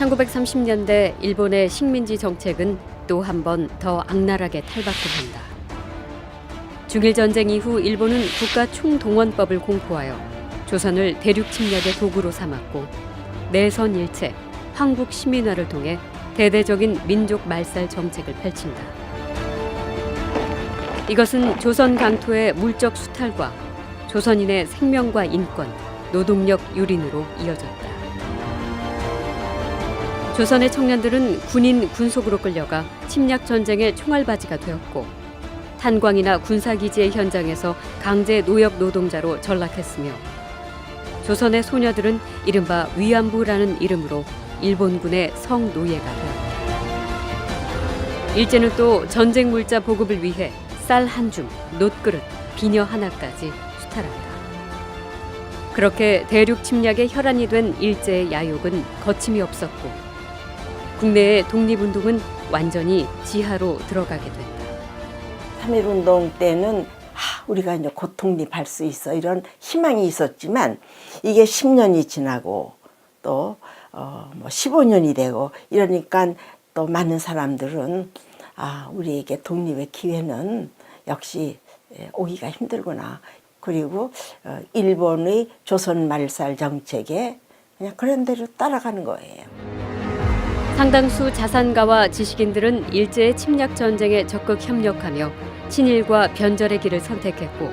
1930년대 일본의 식민지 정책은 또 한 번 더 악랄하게 탈바꿈한다. 중일전쟁 이후 일본은 국가 총동원법을 공포하여 조선을 대륙 침략의 도구로 삼았고 내선 일체, 황국 시민화를 통해 대대적인 민족 말살 정책을 펼친다. 이것은 조선 강토의 물적 수탈과 조선인의 생명과 인권, 노동력 유린으로 이어졌다. 조선의 청년들은 군인 군속으로 끌려가 침략 전쟁의 총알바지가 되었고 탄광이나 군사기지의 현장에서 강제 노역 노동자로 전락했으며 조선의 소녀들은 이른바 위안부라는 이름으로 일본군의 성노예가 되었다. 일제는 또 전쟁 물자 보급을 위해 쌀 한 줌, 놋그릇, 비녀 하나까지 수탈한다. 그렇게 대륙 침략의 혈안이 된 일제의 야욕은 거침이 없었고 국내의 독립운동은 완전히 지하로 들어가게 된다. 3.1운동 때는 우리가 이제 곧 독립할 수 있어 이런 희망이 있었지만 이게 10년이 지나고 또 15년이 되고 이러니까 또 많은 사람들은 우리에게 독립의 기회는 역시 오기가 힘들구나. 그리고 일본의 조선 말살 정책에 그냥 그런 대로 따라가는 거예요. 상당수 자산가와 지식인들은 일제의 침략 전쟁에 적극 협력하며 친일과 변절의 길을 선택했고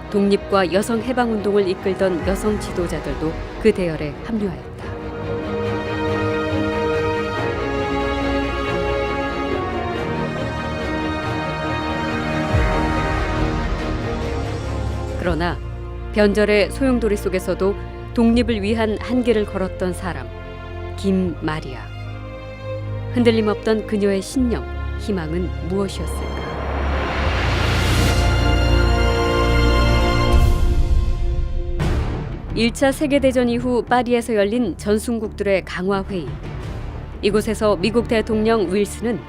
독립과 여성 해방 운동을 이끌던 여성 지도자들도 그 대열에 합류하였다. 그러나 변절의 소용돌이 속에서도 독립을 위한 한계를 걸었던 사람, 김마리아. 흔들림 없던 그녀의 신념, 희망은 무엇이었을까? (1차) 세계대전 이후 파리에서 열린 전순국들의 강화회의. 이곳에서 미국 대통령 윌슨은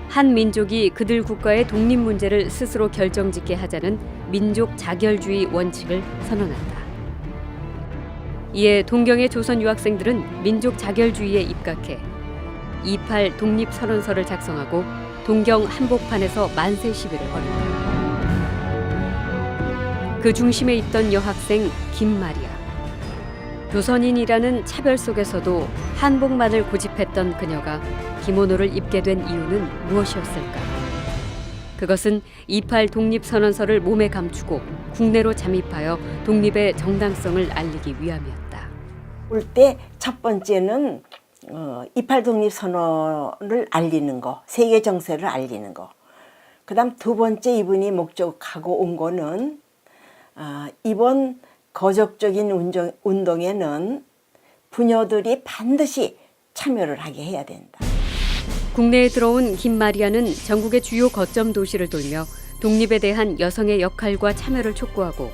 한 민족이 그들 국가의 독립 문제를 스스로 결정짓게 하자는 민족 자결주의 원칙을 선언한다. 이에 동경의 조선 유학생들은 민족 자결주의에 입각해 28 독립선언서를 작성하고 동경 한복판에서 만세 시위를 벌인다. 그 중심에 있던 여학생 김마리아. 조선인이라는 차별 속에서도 한복만을 고집했던 그녀가 기모노를 입게 된 이유는 무엇이었을까? 그것은 28 독립선언서를 몸에 감추고 국내로 잠입하여 독립의 정당성을 알리기 위함이었다. 올 때 첫 번째는 28 독립선언을 알리는 거, 세계 정세를 알리는 거. 그다음 두 번째 이분이 목적하고 온 거는 이번 거적적인 운동에는 부녀들이 반드시 참여를 하게 해야 된다. 국내에 들어온 김마리아는 전국의 주요 거점 도시를 돌며 독립에 대한 여성의 역할과 참여를 촉구하고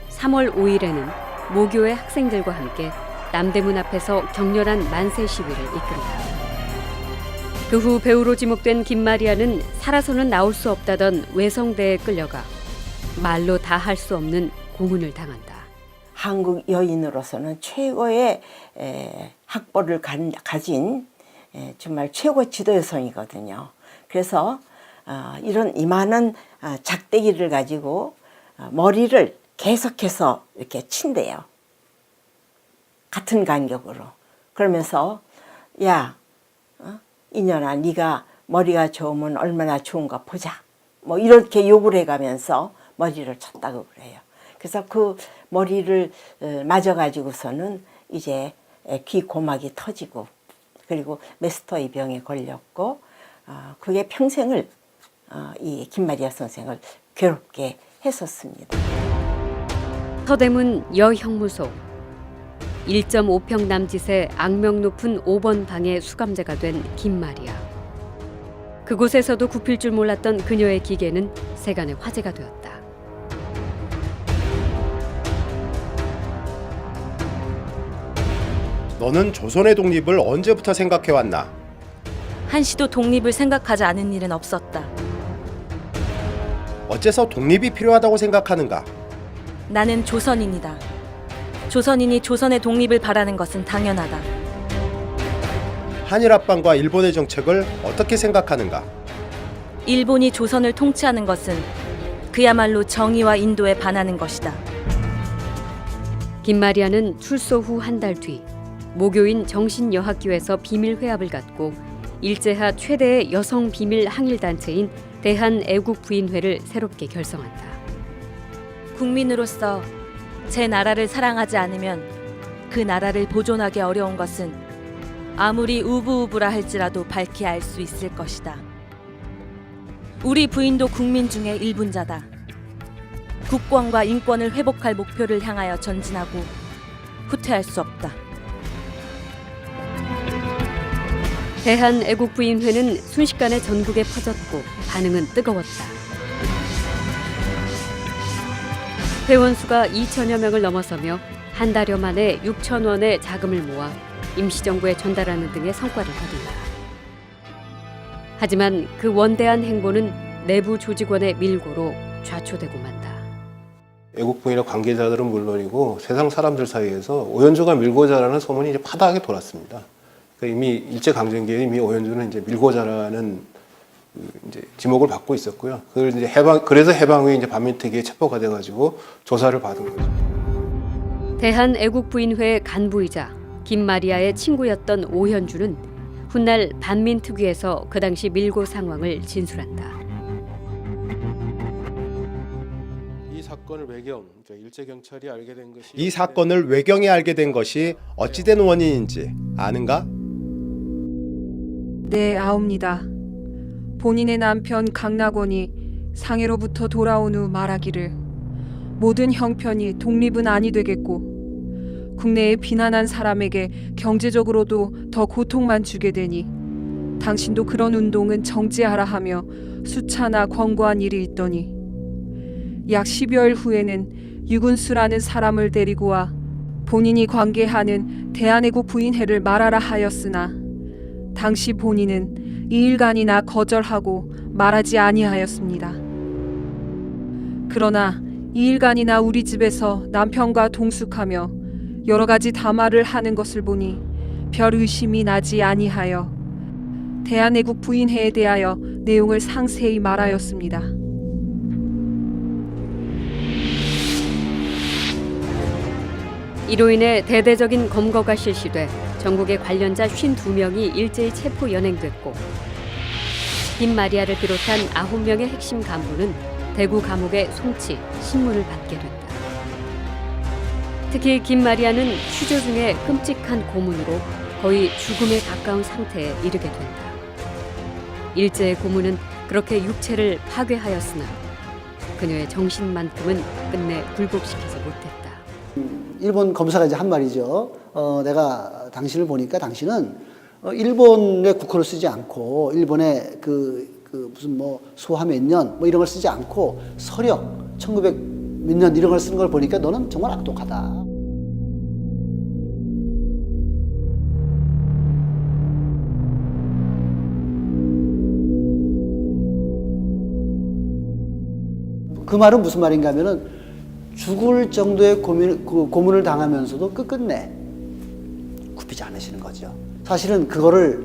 3월 5일에는 모교의 학생들과 함께 남대문 앞에서 격렬한 만세 시위를 이끈다. 그 후 배우로 지목된 김마리아는 살아서는 나올 수 없다던 외성대에 끌려가 말로 다 할 수 없는 고문을 당한다. 한국 여인으로서는 최고의 학벌을 가진 정말 최고 지도 여성이거든요. 그래서 이런 이만한 작대기를 가지고 머리를 계속해서 이렇게 친대요. 같은 간격으로. 그러면서 야, 이년아, 네가 머리가 좋으면 얼마나 좋은가 보자. 뭐 이렇게 욕을 해가면서 머리를 쳤다고 그래요. 그래서 그 머리를 맞아가지고서는 이제 귀 고막이 터지고 그리고 메스터의 병에 걸렸고 그게 평생을 이 김마리아 선생을 괴롭게 했었습니다. 서대문 여형무소. 1.5평 남짓의 악명 높은 5번 방의 수감자가 된 김마리아. 그곳에서도 굽힐 줄 몰랐던 그녀의 기계는 세간의 화제가 되었다. 너는 조선의 독립을 언제부터 생각해왔나? 한시도 독립을 생각하지 않은 일은 없었다. 어째서 독립이 필요하다고 생각하는가? 나는 조선인이다. 조선인이 조선의 독립을 바라는 것은 당연하다. 한일 합방과 일본의 정책을 어떻게 생각하는가? 일본이 조선을 통치하는 것은 그야말로 정의와 인도에 반하는 것이다. 김마리아는 출소 후 한 달 뒤 모교인 정신여학교에서 비밀 회합을 갖고 일제하 최대의 여성 비밀 항일 단체인 대한애국부인회를 새롭게 결성한다. 국민으로서 제 나라를 사랑하지 않으면 그 나라를 보존하기 어려운 것은 아무리 우부우부라 할지라도 밝히 알 수 있을 것이다. 우리 부인도 국민 중의 일분자다. 국권과 인권을 회복할 목표를 향하여 전진하고 후퇴할 수 없다. 대한애국부인회는 순식간에 전국에 퍼졌고 반응은 뜨거웠다. 회원수가 2천여 명을 넘어서며 한 달여 만에 6천 원의 자금을 모아 임시정부에 전달하는 등의 성과를 거둔다. 하지만 그 원대한 행보는 내부 조직원의 밀고로 좌초되고 만다. 애국부인의 관계자들은 물론이고 세상 사람들 사이에서 오연주가 밀고자라는 소문이 이제 파다하게 돌았습니다. 그러니까 이미 일제 강점기에 이미 오연주는 이제 밀고자라는 이제 지목을 받고 있었고요. 그걸 이제 그래서 해방 후에 이제 반민특위에 체포가 돼가지고 조사를 받은 거죠. 대한애국부인회 간부이자 김마리아의 친구였던 오현주는 훗날 반민특위에서 그 당시 밀고 상황을 진술한다. 이 사건을 외경, 일제 경찰이 알게 된 것이 이 사건을 외경에 알게 된 것이 어찌된 원인인지 아는가? 네, 아옵니다. 본인의 남편 강낙원이 상해로부터 돌아온 후 말하기를 모든 형편이 독립은 아니 되겠고 국내에 비난한 사람에게 경제적으로도 더 고통만 주게 되니 당신도 그런 운동은 정지하라 하며 수차나 권고한 일이 있더니 약 10여일 후에는 유군수라는 사람을 데리고 와 본인이 관계하는 대한애국 부인회를 말하라 하였으나 당시 본인은 2일간이나 거절하고 말하지 아니하였습니다. 그러나 2일간이나 우리 집에서 남편과 동숙하며 여러 가지 담화를 하는 것을 보니 별 의심이 나지 아니하여 대한애국 부인회에 대하여 내용을 상세히 말하였습니다. 이로 인해 대대적인 검거가 실시돼 전국의 관련자 52명이 일제히 체포 연행됐고 김마리아를 비롯한 9명의 핵심 간부는 대구 감옥에 송치, 신문을 받게 된다. 특히 김마리아는 취조 중에 끔찍한 고문으로 거의 죽음에 가까운 상태에 이르게 된다. 일제의 고문은 그렇게 육체를 파괴하였으나 그녀의 정신만큼은 끝내 굴복시키지 못했다. 일본 검사가 이제 한 말이죠. 내가 당신을 보니까 당신은 일본의 국호를 쓰지 않고 일본의 무슨 뭐 소화 몇 년 뭐 이런 걸 쓰지 않고 서력 1900 몇 년 이런 걸 쓰는 걸 보니까 너는 정말 악독하다. 그 말은 무슨 말인가 하면은 죽을 정도의 고문을 당하면서도 끝끝내 굽히지 않으시는 거죠. 사실은 그럴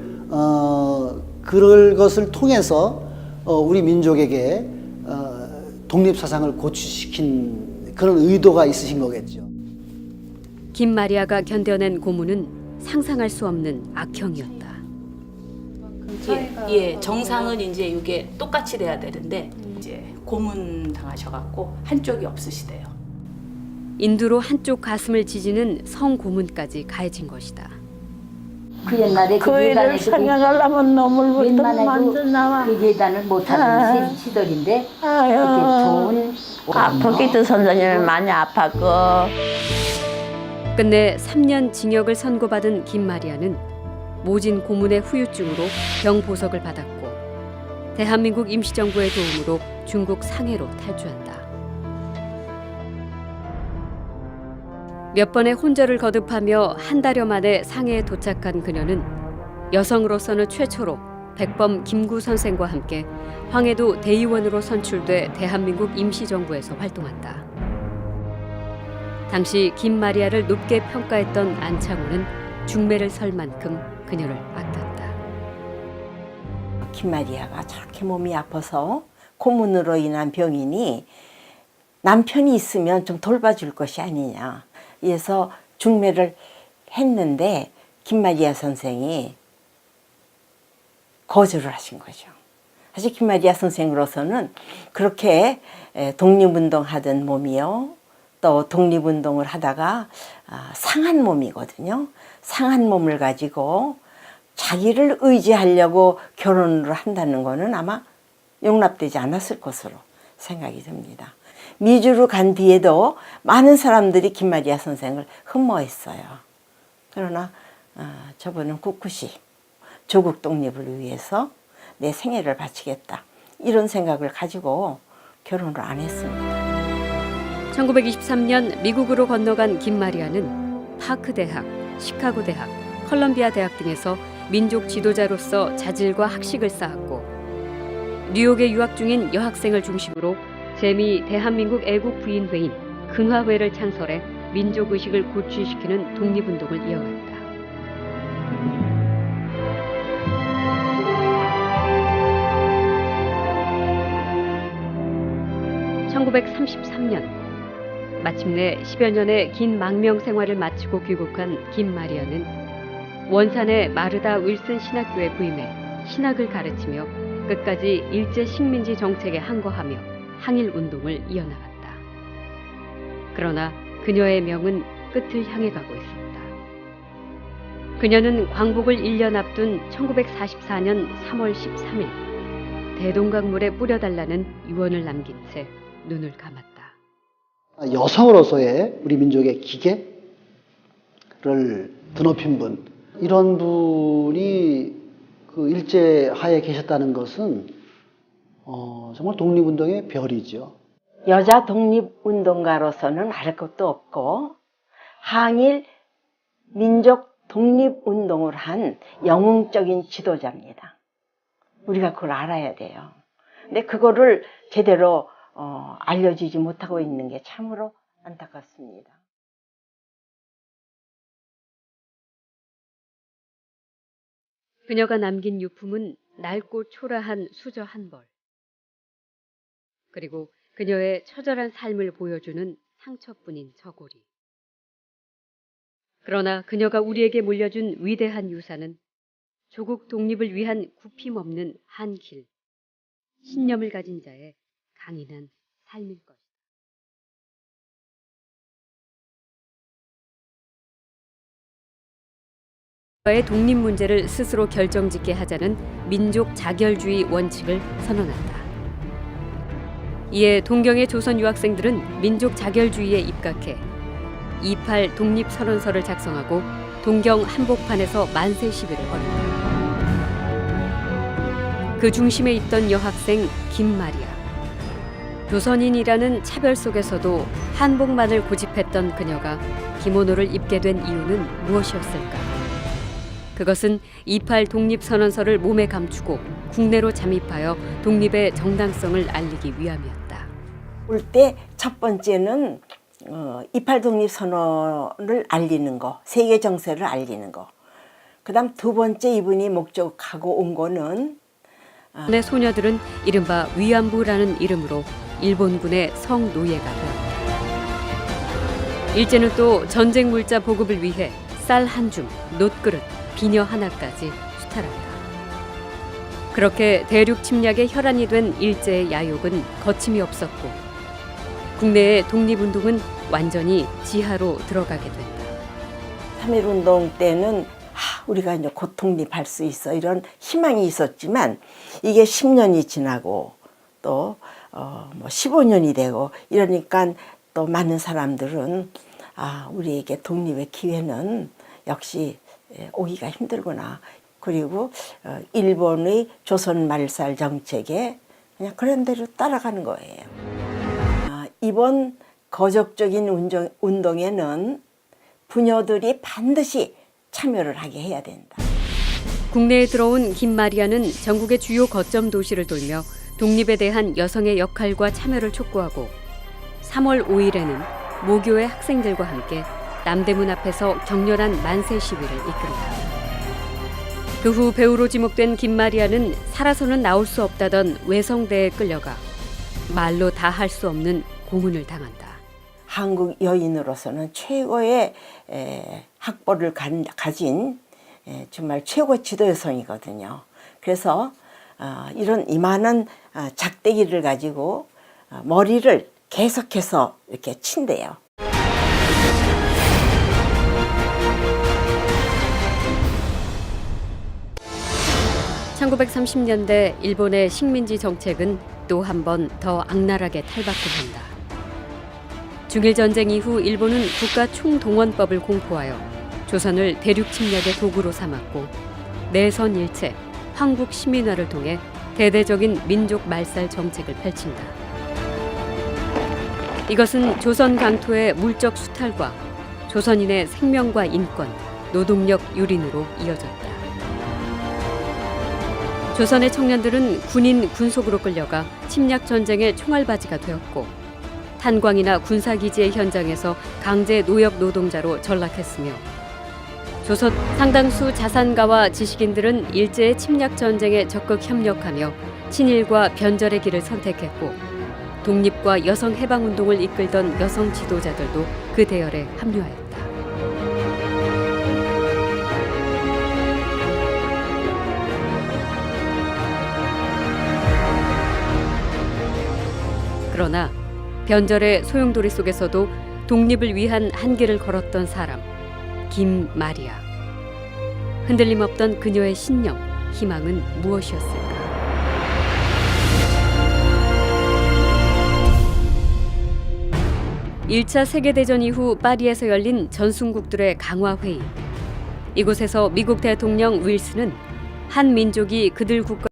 것을 통해서 우리 민족에게 독립사상을 고취시킨 그런 의도가 있으신 거겠죠. 김마리아가 견뎌낸 고문은 상상할 수 없는 악형이었다. 예, 정상은 이제 이게 똑같이 돼야 되는데 이제 고문 당하셔갖고 한쪽이 없으시대요. 인두로 한쪽 가슴을 지지는 성고문까지 가해진 것이다. 그 옛날에 그 일을 생각하려면 너물부터 만져 나와. 그 예단을 못하는 시절인데 아유, 좋은 아프기도 선생님이 많이 아팠고. 끝내 3년 징역을 선고받은 김마리아는 모진 고문의 후유증으로 병보석을 받았고 대한민국 임시정부의 도움으로 중국 상해로 탈주한다. 몇 번의 혼절을 거듭하며 한 달여 만에 상해에 도착한 그녀는 여성으로서는 최초로 백범 김구 선생과 함께 황해도 대의원으로 선출돼 대한민국 임시정부에서 활동한다. 당시 김마리아를 높게 평가했던 안창호는 중매를 설 만큼 그녀를 아꼈다. 김마리아가 저렇게 몸이 아파서 고문으로 인한 병이니 남편이 있으면 좀 돌봐줄 것이 아니냐. 그래서 중매를 했는데 김마리아 선생이 거절을 하신 거죠. 사실 김마리아 선생으로서는 그렇게 독립운동하던 몸이요. 또 독립운동을 하다가 상한 몸이거든요. 상한 몸을 가지고 자기를 의지하려고 결혼을 한다는 거는 아마 용납되지 않았을 것으로 생각이 듭니다. 미주로 간 뒤에도 많은 사람들이 김마리아 선생을 흠모했어요. 그러나 저분은 꿋꿋이 조국 독립을 위해서 내 생애를 바치겠다. 이런 생각을 가지고 결혼을 안 했습니다. 1923년 미국으로 건너간 김마리아는 파크 대학, 시카고 대학, 컬럼비아 대학 등에서 민족 지도자로서 자질과 학식을 쌓았고 뉴욕에 유학 중인 여학생을 중심으로 제2 대한민국 애국 부인회인 근화회를 창설해 민족의식을 고취시키는 독립운동을 이어갔다. (1933년) 마침내 10여 년의 긴 망명 생활을 마치고 귀국한 김마리아는 원산의 마르다 윌슨 신학교에 부임해 신학을 가르치며 끝까지 일제 식민지 정책에 항거하며 항일 운동을 이어나갔다. 그러나 그녀의 명은 끝을 향해 가고 있었다. 그녀는 광복을 1년 앞둔 1944년 3월 13일 대동강물에 뿌려달라는 유언을 남긴 채 눈을 감았다. 여성으로서의 우리 민족의 기계를 드높인 분, 이런 분이 그 일제하에 계셨다는 것은 정말 독립운동의 별이죠. 여자 독립운동가로서는 알 것도 없고 항일 민족 독립운동을 한 영웅적인 지도자입니다. 우리가 그걸 알아야 돼요. 근데 그거를 제대로 알려지지 못하고 있는 게 참으로 안타깝습니다. 그녀가 남긴 유품은 낡고 초라한 수저 한 벌, 그리고 그녀의 처절한 삶을 보여주는 상처뿐인 저고리. 그러나 그녀가 우리에게 물려준 위대한 유산은 조국 독립을 위한 굽힘없는 한 길, 신념을 가진 자의 강인한 삶일 것이다. 의 독립 문제를 스스로 결정짓게 하자는 민족 자결주의 원칙을 선언한다. 이에 동경의 조선 유학생들은 민족 자결주의에 입각해 28 독립선언서를 작성하고 동경 한복판에서 만세 시위를 벌였다. 그 중심에 있던 여학생 김마리아. 조선인이라는 차별 속에서도 한복만을 고집했던 그녀가 기모노를 입게 된 이유는 무엇이었을까? 그것은 28 독립선언서를 몸에 감추고 국내로 잠입하여 독립의 정당성을 알리기 위함이었다. 올 때 첫 번째는 28 독립선언을 알리는 거, 세계 정세를 알리는 거. 그다음 두 번째 이분이 목적하고 온 거는 내 소녀들은 이른바 위안부라는 이름으로 일본군의 성노예가 되었다. 일제는 또 전쟁 물자 보급을 위해 쌀 한 줌, 놋그릇, 비녀 하나까지 수탈한다. 그렇게 대륙 침략의 혈안이 된 일제의 야욕은 거침이 없었고 국내의 독립운동은 완전히 지하로 들어가게 된다. 3.1운동 때는 우리가 이제 곧 독립할 수 있어 이런 희망이 있었지만 이게 10년이 지나고 또 15년이 되고 이러니까 또 많은 사람들은 우리에게 독립의 기회는 역시 오기가 힘들구나. 그리고 일본의 조선 말살 정책에 그냥 그런 대로 따라가는 거예요. 이번 거적적인 운동에는 부녀들이 반드시 참여를 하게 해야 된다. 국내에 들어온 김마리아는 전국의 주요 거점 도시를 돌며 독립에 대한 여성의 역할과 참여를 촉구하고 3월 5일에는 모교의 학생들과 함께 남대문 앞에서 격렬한 만세 시위를 이끈다. 그 후 배우로 지목된 김마리아는 살아서는 나올 수 없다던 외성대에 끌려가 말로 다 할 수 없는 고문을 당한다. 한국 여인으로서는 최고의 학벌을 가진 정말 최고 지도 여성이거든요. 그래서 이런 이만한 작대기를 가지고 머리를 계속해서 이렇게 친대요. (1930년대) 일본의 식민지 정책은 또 한 번 더 악랄하게 탈바꿈한다. 중일전쟁 이후 일본은 국가 총동원법을 공포하여 조선을 대륙 침략의 도구로 삼았고 내선 일체, 황국 시민화를 통해 대대적인 민족 말살 정책을 펼친다. 이것은 조선 강토의 물적 수탈과 조선인의 생명과 인권, 노동력 유린으로 이어졌다. 조선의 청년들은 군인 군속으로 끌려가 침략 전쟁의 총알바지가 되었고 탄광이나 군사기지의 현장에서 강제 노역 노동자로 전락했으며 조선 상당수 자산가와 지식인들은 일제의 침략 전쟁에 적극 협력하며 친일과 변절의 길을 선택했고 독립과 여성 해방 운동을 이끌던 여성 지도자들도 그 대열에 합류하였다. 그러나 변절의 소용돌이 속에서도 독립을 위한 한계를 걸었던 사람, 김마리아. 흔들림 없던 그녀의 신념, 희망은 무엇이었을까? (1차) 세계대전 이후 파리에서 열린 전순국들의 강화회의. 이곳에서 미국 대통령 윌슨은 한 민족이 그들 국가